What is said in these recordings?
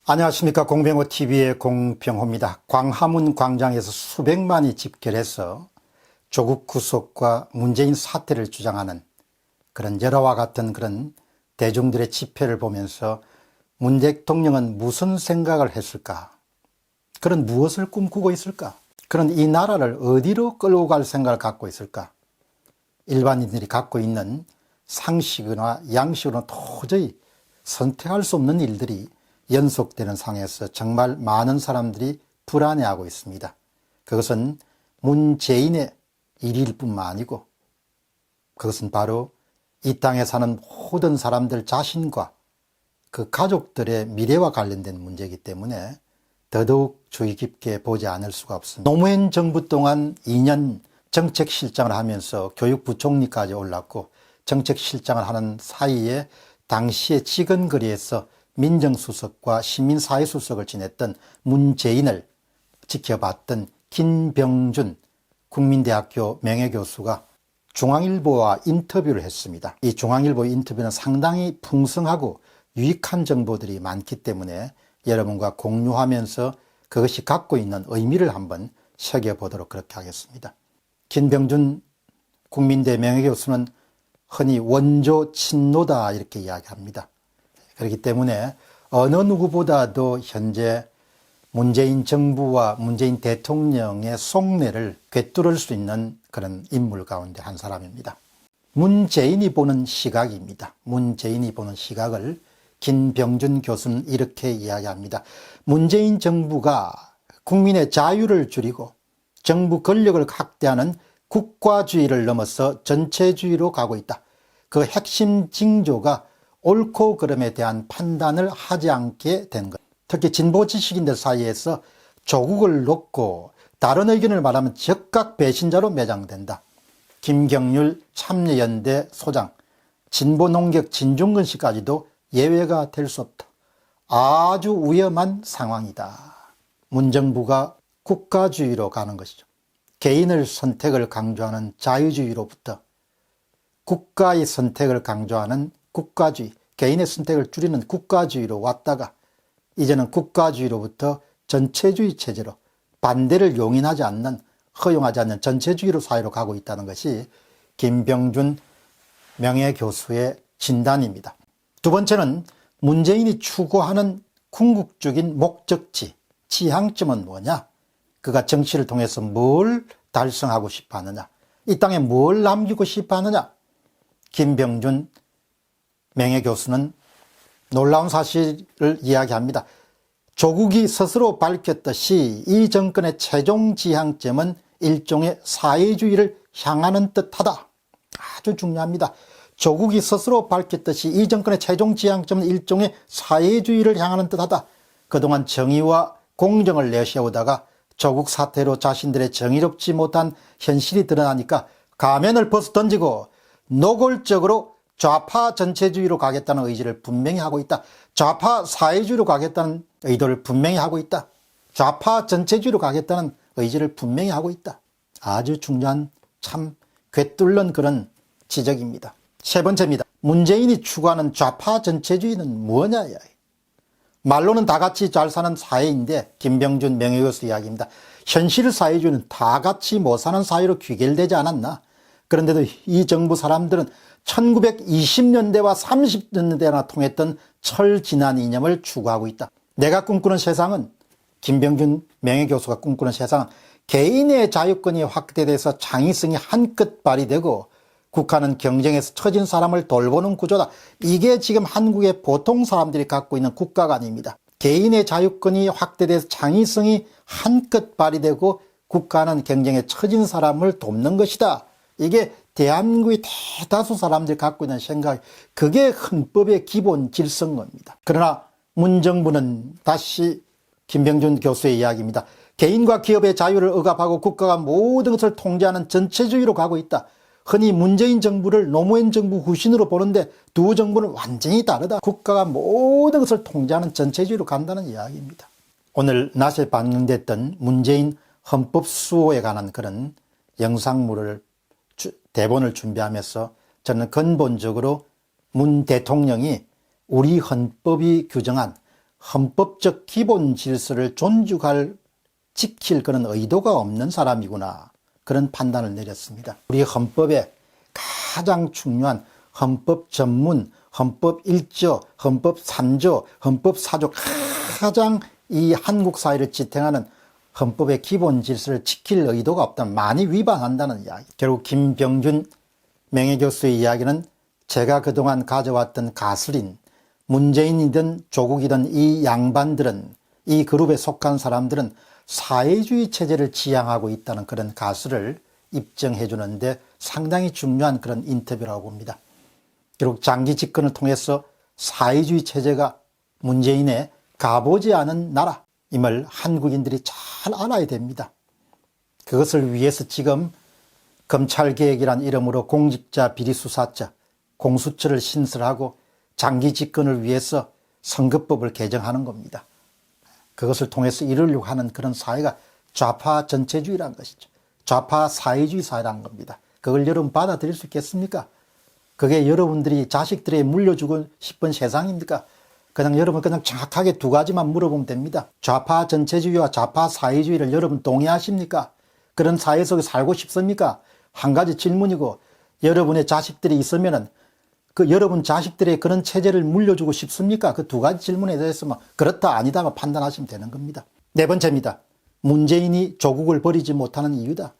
안녕하십니까. 공병호TV의 공병호입니다. 광화문 광장에서 수백만이 집결해서 조국 구속과 문재인 사퇴를 주장하는 그런 열화와 같은 그런 대중들의 집회를 보면서 문 대통령은 무슨 생각을 했을까? 그런 무엇을 꿈꾸고 있을까? 그런 이 나라를 어디로 끌고 갈 생각을 갖고 있을까? 일반인들이 갖고 있는 상식이나 양식으로는 도저히 선택할 수 없는 일들이 연속되는 상황에서 정말 많은 사람들이 불안해하고 있습니다. 그것은 문재인의 일일 뿐만 아니고 그것은 바로 이 땅에 사는 모든 사람들 자신과 그 가족들의 미래와 관련된 문제이기 때문에 더더욱 주의 깊게 보지 않을 수가 없습니다. 노무현 정부 동안 2년 정책실장을 하면서 교육부총리까지 올랐고 정책실장을 하는 사이에 당시에 지근거리에서 민정수석과 시민사회수석을 지냈던 문재인을 지켜봤던 김병준 국민대학교 명예교수가 중앙일보와 인터뷰를 했습니다. 이 중앙일보 인터뷰는 상당히 풍성하고 유익한 정보들이 많기 때문에 여러분과 공유하면서 그것이 갖고 있는 의미를 한번 새겨보도록 그렇게 하겠습니다. 김병준 국민대 명예교수는 흔히 원조 친노다 이렇게 이야기합니다. 그렇기 때문에 어느 누구보다도 현재 문재인 정부와 문재인 대통령의 속내를 꿰뚫을 수 있는 그런 인물 가운데 한 사람입니다. 문재인이 보는 시각입니다. 문재인이 보는 시각을 김병준 교수는 이렇게 이야기합니다. 문재인 정부가 국민의 자유를 줄이고 정부 권력을 확대하는 국가주의를 넘어서 전체주의로 가고 있다. 그 핵심 징조가 옳고 그름에 대한 판단을 하지 않게 된 것. 특히 진보 지식인들 사이에서 조국을 놓고 다른 의견을 말하면 즉각 배신자로 매장된다. 김경률 참여연대 소장, 진보 농객 진중근 씨까지도 예외가 될 수 없다. 아주 위험한 상황이다. 문정부가 국가주의로 가는 것이죠. 개인의 선택을 강조하는 자유주의로부터 국가의 선택을 강조하는 국가주의, 개인의 선택을 줄이는 국가주의로 왔다가 이제는 국가주의로부터 전체주의 체제로 반대를 용인하지 않는, 허용하지 않는 전체주의로 사회로 가고 있다는 것이 김병준 명예교수의 진단입니다. 두 번째는 문재인이 추구하는 궁극적인 목적지, 지향점은 뭐냐? 그가 정치를 통해서 뭘 달성하고 싶어 하느냐? 이 땅에 뭘 남기고 싶어 하느냐? 김병준 명예교수는 놀라운 사실을 이야기합니다. 조국이 스스로 밝혔듯이 이 정권의 최종 지향점은 일종의 사회주의를 향하는 듯하다. 아주 중요합니다. 조국이 스스로 밝혔듯이 이 정권의 최종 지향점은 일종의 사회주의를 향하는 듯하다. 그동안 정의와 공정을 내세우다가 조국 사태로 자신들의 정의롭지 못한 현실이 드러나니까 가면을 벗어던지고 노골적으로 좌파 전체주의로 가겠다는 의지를 분명히 하고 있다. 좌파 사회주의로 가겠다는 의도를 분명히 하고 있다. 좌파 전체주의로 가겠다는 의지를 분명히 하고 있다. 아주 중요한 참 꿰뚫는 그런 지적입니다. 세 번째입니다. 문재인이 추구하는 좌파 전체주의는 뭐냐? 말로는 다 같이 잘 사는 사회인데 김병준 명예교수 이야기입니다. 현실 사회주의는 다 같이 못 사는 사회로 귀결되지 않았나? 그런데도 이 정부 사람들은 1920년대와 30년대나 통했던 철지난 이념을 추구하고 있다. 내가 꿈꾸는 세상은, 김병준 명예교수가 꿈꾸는 세상은 개인의 자유권이 확대돼서 창의성이 한껏 발휘되고 국가는 경쟁에서 처진 사람을 돌보는 구조다. 이게 지금 한국의 보통 사람들이 갖고 있는 국가가 아닙니다. 개인의 자유권이 확대돼서 창의성이 한껏 발휘되고 국가는 경쟁에 처진 사람을 돕는 것이다. 이게 대한민국의 대다수 사람들이 갖고 있는 생각, 그게 헌법의 기본 질서인 겁니다. 그러나 문정부는 다시 김병준 교수의 이야기입니다. 개인과 기업의 자유를 억압하고 국가가 모든 것을 통제하는 전체주의로 가고 있다. 흔히 문재인 정부를 노무현 정부 후신으로 보는데 두 정부는 완전히 다르다. 국가가 모든 것을 통제하는 전체주의로 간다는 이야기입니다. 오늘 낮에 방영됐던 문재인 헌법 수호에 관한 그런 영상물을 대본을 준비하면서 저는 근본적으로 문 대통령이 우리 헌법이 규정한 헌법적 기본 질서를 지킬 그런 의도가 없는 사람이구나, 그런 판단을 내렸습니다. 우리 헌법에 가장 중요한 헌법 전문, 헌법 1조, 헌법 3조, 헌법 4조, 가장 이 한국 사회를 지탱하는 헌법의 기본 질서를 지킬 의도가 없다면 많이 위반한다는 이야기. 결국 김병준 명예교수의 이야기는 제가 그동안 가져왔던 가설인 문재인이든 조국이든 이 양반들은, 이 그룹에 속한 사람들은 사회주의 체제를 지향하고 있다는 그런 가설을 입증해 주는데 상당히 중요한 그런 인터뷰라고 봅니다. 결국 장기 집권을 통해서 사회주의 체제가 문재인의 가보지 않은 나라임을 한국인들이 잘 알아야 됩니다. 그것을 위해서 지금 검찰개혁이란 이름으로 공직자 비리수사처, 공수처를 신설하고 장기 집권을 위해서 선거법을 개정하는 겁니다. 그것을 통해서 이루려고 하는 그런 사회가 좌파 전체주의라는 것이죠. 좌파 사회주의 사회라는 겁니다. 그걸 여러분 받아들일 수 있겠습니까? 그게 여러분들이 자식들에게 물려주고 싶은 세상입니까? 여러분 정확하게 두 가지만 물어보면 됩니다. 좌파 전체주의와 좌파 사회주의를 여러분 동의하십니까? 그런 사회 속에 살고 싶습니까? 한 가지 질문이고, 여러분의 자식들이 있으면은 여러분 자식들의 그런 체제를 물려주고 싶습니까? 그 두 가지 질문에 대해서 그렇다 아니다가 판단하시면 되는 겁니다. 네 번째입니다. 문재인이 조국을 버리지 못하는 이유다.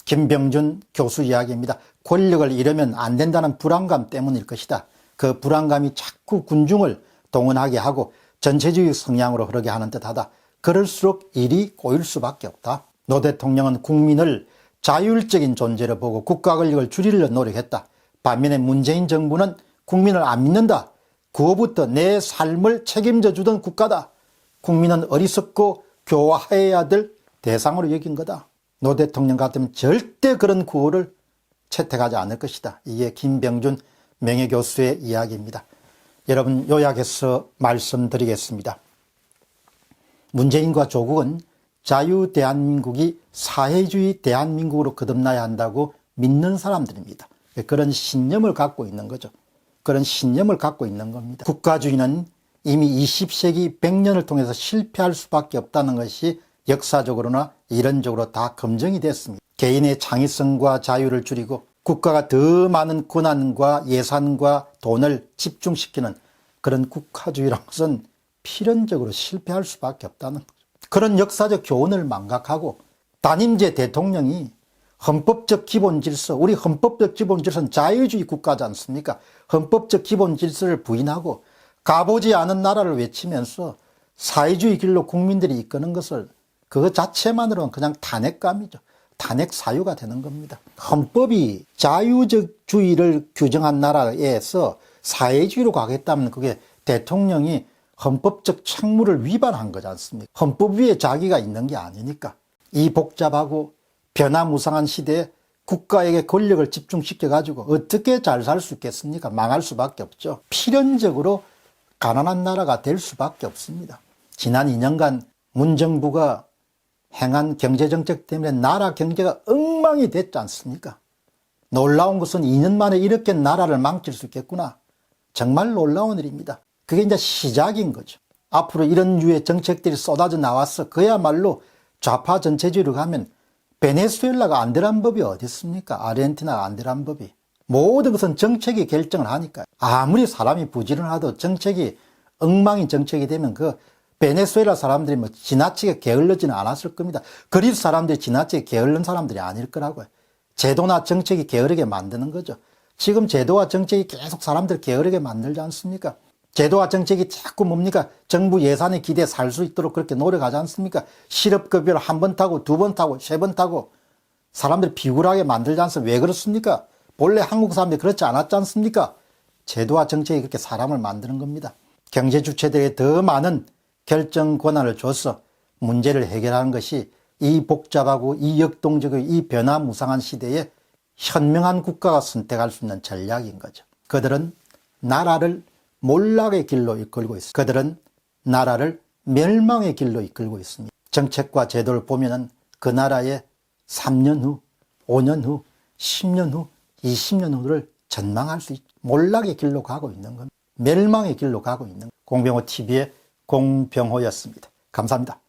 김병준 교수 이야기입니다. 권력을 잃으면 안 된다는 불안감 때문일 것이다. 그 불안감이 자꾸 군중을 동원하게 하고 전체주의 성향으로 흐르게 하는 듯하다. 그럴수록 일이 꼬일 수밖에 없다. 노 대통령은 국민을 자율적인 존재로 보고 국가 권력을 줄이려 노력했다. 반면에 문재인 정부는 국민을 안 믿는다. 그거부터 내 삶을 책임져 주던 국가다. 국민은 어리석고 교화해야 될 대상으로 여긴 거다. 노 대통령 같으면 절대 그런 구호를 채택하지 않을 것이다. 이게 김병준 명예교수의 이야기입니다. 여러분, 요약해서 말씀드리겠습니다. 문재인과 조국은 자유 대한민국이 사회주의 대한민국으로 거듭나야 한다고 믿는 사람들입니다. 그런 신념을 갖고 있는 거죠. 그런 신념을 갖고 있는 겁니다. 국가주의는 이미 20세기 100년을 통해서 실패할 수밖에 없다는 것이 역사적으로나 이론적으로 다 검증이 됐습니다. 개인의 창의성과 자유를 줄이고 국가가 더 많은 권한과 예산과 돈을 집중시키는 그런 국가주의란 것은 필연적으로 실패할 수밖에 없다는 거죠. 그런 역사적 교훈을 망각하고 단임제 대통령이 헌법적 기본 질서, 우리 헌법적 기본 질서는 자유주의 국가지 않습니까? 헌법적 기본 질서를 부인하고 가보지 않은 나라를 외치면서 사회주의 길로 국민들이 이끄는 것을, 그것 자체만으로는 그냥 탄핵감이죠. 탄핵 사유가 되는 겁니다. 헌법이 자유주의를 규정한 나라에서 사회주의로 가겠다면 그게 대통령이 헌법적 책무를 위반한 거지 않습니까? 헌법 위에 자기가 있는 게 아니니까. 이 복잡하고 변화무쌍한 시대에 국가에게 권력을 집중시켜가지고 어떻게 잘 살 수 있겠습니까? 망할 수밖에 없죠. 필연적으로 가난한 나라가 될 수밖에 없습니다. 지난 2년간 문정부가 행한 경제정책 때문에 나라 경제가 엉망이 됐지 않습니까? 놀라운 것은 2년 만에 이렇게 나라를 망칠 수 있겠구나. 정말 놀라운 일입니다. 그게 이제 시작인 거죠. 앞으로 이런 류의 정책들이 쏟아져 나와서 그야말로 좌파 전체주의로 가면 베네수엘라가 안 되란 법이 어디 있습니까? 아르헨티나가 안 되란 법이. 모든 것은 정책이 결정을 하니까. 아무리 사람이 부지런하도 정책이 엉망인 정책이 되면 그 베네수엘라 사람들이 지나치게 게을러지는 않았을 겁니다. 그리스 사람들이 지나치게 게을른 사람들이 아닐 거라고요. 제도나 정책이 게으르게 만드는 거죠. 지금 제도와 정책이 계속 사람들 게으르게 만들지 않습니까? 제도와 정책이 자꾸 뭡니까? 정부 예산에 기대에 살 수 있도록 그렇게 노력하지 않습니까? 실업급여를 한 번 타고 두 번 타고 세 번 타고 사람들 비굴하게 만들지 않습니까? 왜 그렇습니까? 본래 한국 사람들이 그렇지 않았지 않습니까? 제도와 정책이 그렇게 사람을 만드는 겁니다. 경제 주체들에게 더 많은 결정 권한을 줘서 문제를 해결하는 것이 이 복잡하고 이 역동적이고 이 변화무쌍한 시대에 현명한 국가가 선택할 수 있는 전략인 거죠. 그들은 나라를 몰락의 길로 이끌고 있습니다. 그들은 나라를 멸망의 길로 이끌고 있습니다. 정책과 제도를 보면은 그 나라의 3년 후, 5년 후, 10년 후, 20년 후를 전망할 수 있죠. 몰락의 길로 가고 있는 겁니다. 멸망의 길로 가고 있는 겁니다. 공병호 TV의 공병호였습니다. 감사합니다.